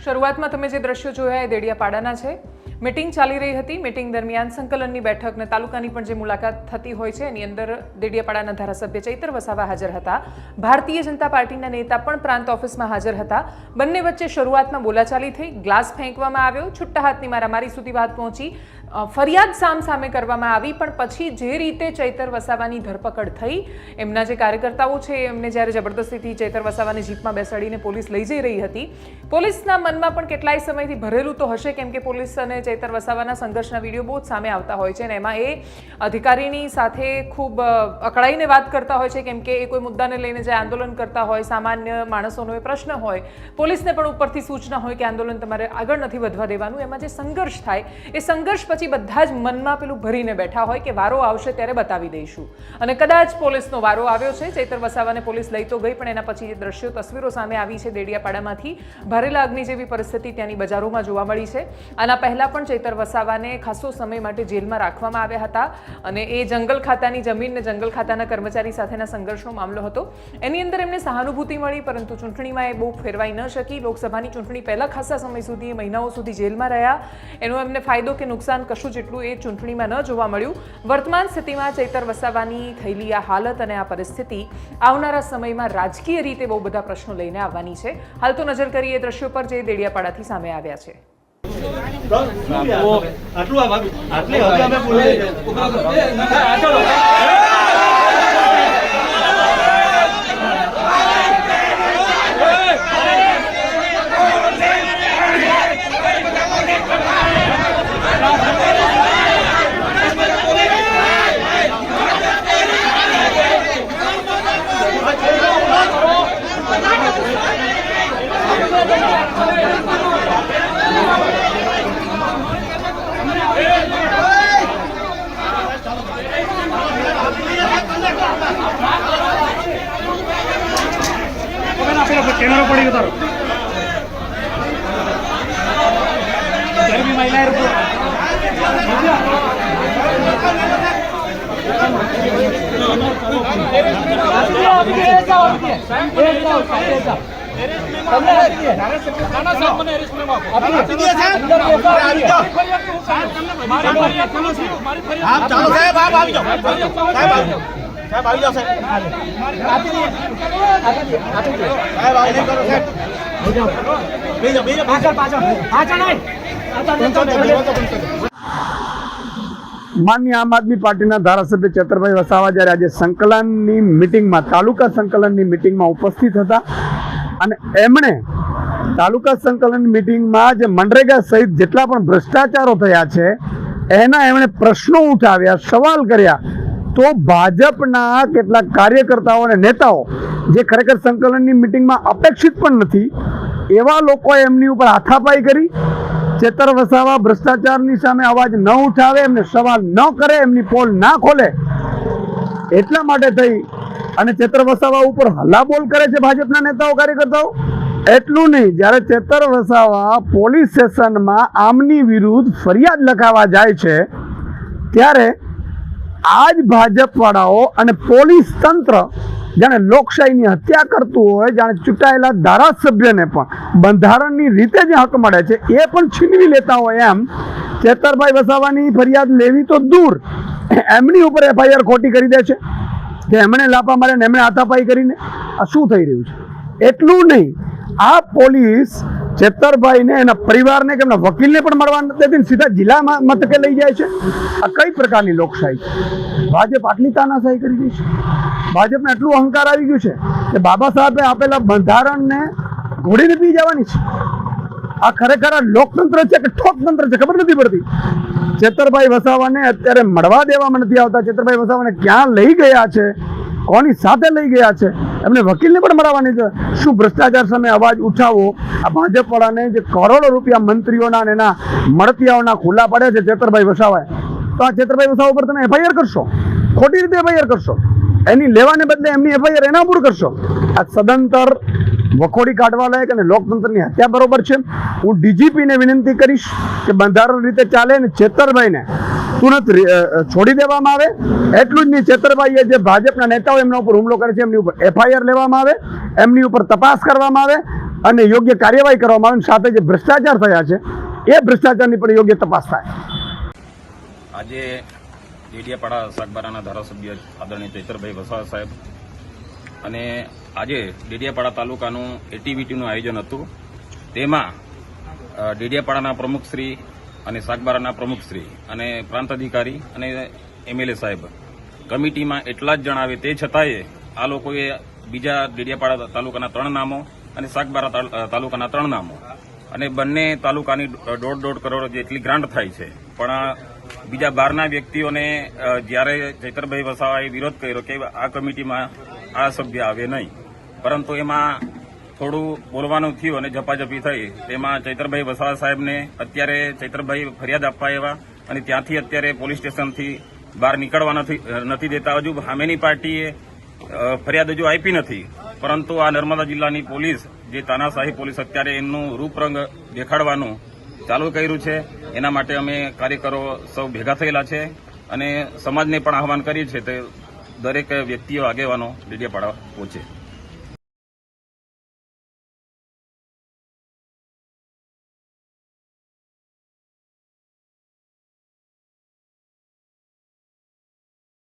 શરૂઆતમાં તમે જે દ્રશ્યો જોયા એ દેડિયાપાડાના છે. મીટિંગ ચાલી રહી હતી. મીટિંગ દરમિયાન સંકલનની બેઠક અને તાલુકાની પણ જે મુલાકાત થતી હોય છે એની અંદર દેડિયાપાડાના ધારાસભ્ય ચૈતર વસાવા હાજર હતા. ભારતીય જનતા પાર્ટીના નેતા પણ પ્રાંત ઓફિસમાં હાજર હતા. બંને વચ્ચે શરૂઆતમાં બોલાચાલી થઈ, ગ્લાસ ફેંકવામાં આવ્યો, છૂટા હાથની મારામારી સુધી વાત પહોંચી, ફરિયાદ સામે કરવામાં આવી. પણ પછી જે રીતે ચૈતર વસાવાની ધરપકડ થઈ, એમના જે કાર્યકર્તાઓ છે એમને જ્યારે જબરદસ્તીથી ચૈતર વસાવાની જીપમાં બેસાડીને પોલીસ લઈ જઈ રહી હતી. પોલીસના મનમાં પણ કેટલાય સમયથી ભરેલું તો હશે, કેમ કે પોલીસ અને ચૈતર વસાવાના સંઘર્ષના વિડીયો બહુ જ સામે આવતા હોય છે અને એમાં એ અધિકારીની સાથે ખૂબ અકળાઈને વાત કરતા હોય છે, કેમ કે એ કોઈ મુદ્દાને લઈને જે આંદોલન કરતા હોય, સામાન્ય માણસોનો એ પ્રશ્ન હોય, પોલીસને પણ ઉપરથી સૂચના હોય કે આંદોલન તમારે આગળ નથી વધવા દેવાનું. એમાં જે સંઘર્ષ થાય એ સંઘર્ષ પછી બધા જ મનમાં પેલું ભરીને બેઠા હોય કે વારો આવશે ત્યારે બતાવી દઈશું. અને કદાચ પોલીસનો વારો આવ્યો છે. ચૈતર વસાવાને પોલીસ લઈ તો ગઈ, પણ એના પછી જે દ્રશ્યો તસવીરો સામે આવી છે દેડિયાપાડામાંથી, ભરેલા અગ્નિ જેવી પરિસ્થિતિ ત્યાંની બજારોમાં જોવા મળી છે. આના પહેલા પણ ચૈતર વસાવાને ખાસો સમય માટે જેલમાં રાખવામાં આવ્યા હતા અને એ જંગલ ખાતાની જમીનને જંગલ ખાતાના કર્મચારી સાથેના સંઘર્ષનો મામલો હતો. એની અંદર એમને સહાનુભૂતિ મળી, પરંતુ ચૂંટણીમાં એ બહુ ફેરવાઈ ન શકી. લોકસભાની ચૂંટણી પહેલા ખાસા સમય સુધી, મહિનાઓ સુધી જેલમાં રહ્યા. એનો એમને ફાયદો કે નુકસાન કશું જેટલું એ ચૂંટણીમાં ન જોવા મળ્યું. વર્તમાન સ્થિતિમાં ચૈતર વસાવાની થયેલી આ હાલત અને આ પરિસ્થિતિ આવનારા સમયમાં રાજકીય રીતે બહુ બધા પ્રશ્નો લઈને આવવાની છે. હાલ તો નજર કરીએ દ્રશ્યો પર જે દેડિયાપાડાથી સામે આવ્યા છે. कैमरा पड़ेगा तारो भी महिला માનनीय આમ આદમી પાર્ટીના ધારાસભ્ય ચેતરભાઈ વસાવા જ્યારે આજે સંકલનની મિટિંગમાં, તાલુકા સંકલનની મિટિંગમાં ઉપસ્થિત હતા અને એમણે તાલુકા સંકલનની મિટિંગમાં જે મનરેગા સહિત જેટલા પણ ભ્રષ્ટાચારો થયા છે એના એમણે પ્રશ્નો ઉઠાવ્યા, સવાલ કર્યા. તો ભાજપના કેટલાક કાર્યકર્તાઓ અને નેતાઓ જે ખરેખર સંકલનની મિટિંગમાં અપેક્ષિત પણ નથી, એવા લોકોએ એમની ઉપર હાથાપાઈ કરી. ચેતર વસાવા ભ્રષ્ટાચારની સામે અવાજ ન ઉઠાવે, એમને સવાલ ન કરે, એમની પોલ ના ખોલે, એટલા માટે થઈ અને ચેતર વસાવા ઉપર હલ્લાબોલ કરે છે ભાજપના નેતાઓ, કાર્યકર્તાઓ. એટલું નહીં, જ્યારે ચેતર વસાવા પોલીસ સ્ટેશનમાં આમની વિરુદ્ધ ફરિયાદ લખાવા જાય છે ત્યારે આ જ ભાજપવાળાઓ અને પોલીસ તંત્ર જાણે લોકશાહીની હત્યા કરતું હોય, જાણે ચૂંટાયેલા ધારાસભ્યને પણ બંધારણની રીતે જે હક મળે છે એ પણ છીનવી લેતા હોય એમ ચેતરભાઈ વસાવાની ફરિયાદ લેવી તો દૂર, એમની ઉપર FIR ખોટી કરી દે છે કે એમણે લાપા માર્યા ને એમણે હાથાપાઈ કરીને. આ શું થઈ રહ્યું છે? એટલું નહીં, આ પોલીસ ચેતરભાઈને, એના પરિવારને કે એમના વકીલને પણ મળવા નથી દેતી, સીધા જિલ્લા મથકે લઈ જાય છે. આ કઈ પ્રકારની લોકશાહી? ભાજપ આટલી તાનાશાહી કરી રહી છે. ભાજપને એટલું અહંકાર આવી ગયું છે કે બાબા સાહેબે આપેલા બંધારણને ઘોડીને પી જવાની છે. આ ખરેખર આ લોકતંત્ર છે કે ઠોકતંત્ર છે ખબર નથી પડતી. ચેતરભાઈ વસાવાને અત્યારે મળવા દેવામાં નથી આવતા. ચેતરભાઈ વસાવાને ક્યાં લઈ ગયા છે કોની સાથે લઈ ગયા છે, એમને વકીલને પણ મળવાની છે. શું ભ્રષ્ટાચાર સામે અવાજ ઉઠાવો, આ ભાજપવાળાને જે કરોડો રૂપિયા મંત્રીઓના અને એના મળતિયાઓના ખુલ્લા પડે છે ચેતરભાઈ વસાવાએ, તો આ ચેતરભાઈ વસાવા પર તમે એફઆઈઆર કરશો, ખોટી રીતે એફઆઈઆર કરશો, એની લેવાને બદલે એમની એફઆઈઆર એના ઉપર કરશો. આ સદંતર વખોડી કાઢવા લાયક અને લોકતંત્રની હત્યા બરોબર છે. હું ડીજીપીને વિનંતી કરીશ કે બંધારણ રીતે ચાલે અને ચેતરભાઈને તુરંત છોડી દેવામાં આવે. એટલું જ નહીં, ચેતરભાઈએ જે ભાજપના નેતાઓ એમના ઉપર હુમલો કરે છે એમની ઉપર એફઆઈઆર લેવામાં આવે, એમની ઉપર તપાસ કરવામાં આવે અને યોગ્ય કાર્યવાહી કરવામાં આવે. સાથે જે ભ્રષ્ટાચાર થયા છે એ ભ્રષ્ટાચારની પણ યોગ્ય તપાસ થાય. આજે ડેડિયાપાડા સાગબારાના ધારાસભ્ય આદરણીય ચૈતરભાઈ વસાવા સાહેબ અને આજે ડેડિયાપાડા તાલુકાનું એટીવીટીનું આયોજન હતું. તેમાં ડેડિયાપાડાના પ્રમુખશ્રી અને સાગબારાના પ્રમુખશ્રી અને પ્રાંત અધિકારી અને એમએલએ સાહેબ કમિટીમાં એટલા જ જણાવે તે છતાંય આ લોકોએ બીજા ડેડિયાપાડા તાલુકાના 3 નામો અને સાગબારા તાલુકાના 3 નામો અને બંને તાલુકાની 1.5 કરોડ જેટલી ગ્રાન્ટ થાય છે. પણ બીજા 12ના વ્યક્તિઓને જ્યારે ચૈતરભાઈ વસાવાએ વિરોધ કર્યો કે આ કમિટીમાં આ સભ્ય આવે નહીં, પરંતુ એમાં થોડું બોલવાનું થયું અને ઝપાઝપી થઈ. તેમાં ચૈતરભાઈ વસાવા સાહેબને અત્યારે ચૈતરભાઈ ફરિયાદ આપવા આવ્યા અને ત્યાંથી અત્યારે પોલીસ સ્ટેશનથી બહાર નીકળવા નથી દેતા. હજુ સામેની પાર્ટીએ ફરિયાદ હજુ આપી નથી, પરંતુ આ નર્મદા જિલ્લાની પોલીસ જે તાનાશાહી પોલીસ અત્યારે એમનું રૂપરંગ દેખાડવાનું ચાલુ કર્યું છે. એના માટે અમે કાર્યકરો સૌ ભેગા થયેલા છે અને સમાજને પણ આહવાન કરીએ છીએ કે દરેક વ્યક્તિઓ આગેવાનો ડેડિયાપાડા પહોંચે.